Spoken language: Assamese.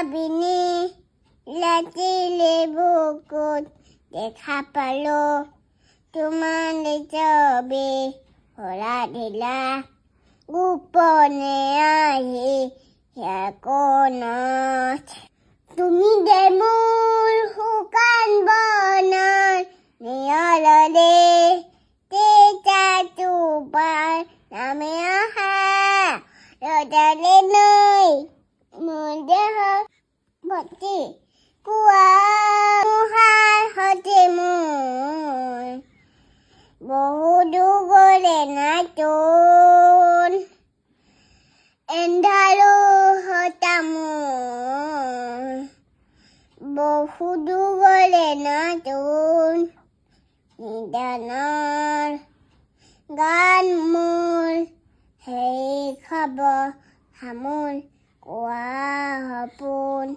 বিনি লাচিলে বুকুত দেখা পালো তোমাৰ ছবি হৰা দিলা গোপনে আহি কোণত তুমি যে মোৰ শুকান বনৰ নিয়লৰে তেজা তোমাৰ নামে অহা ৰজালে নৈ মোৰ দেহৰ ভৰ্তি কোৱা মুহাৰ সতে মোৰ বহু দুগলে নাচোন এন্ধাৰো হতা মোৰ বহু দুগলে নাচোন নিদানৰ গান মোৰ সেই খবৰ সামোৰ কোৱা সপোন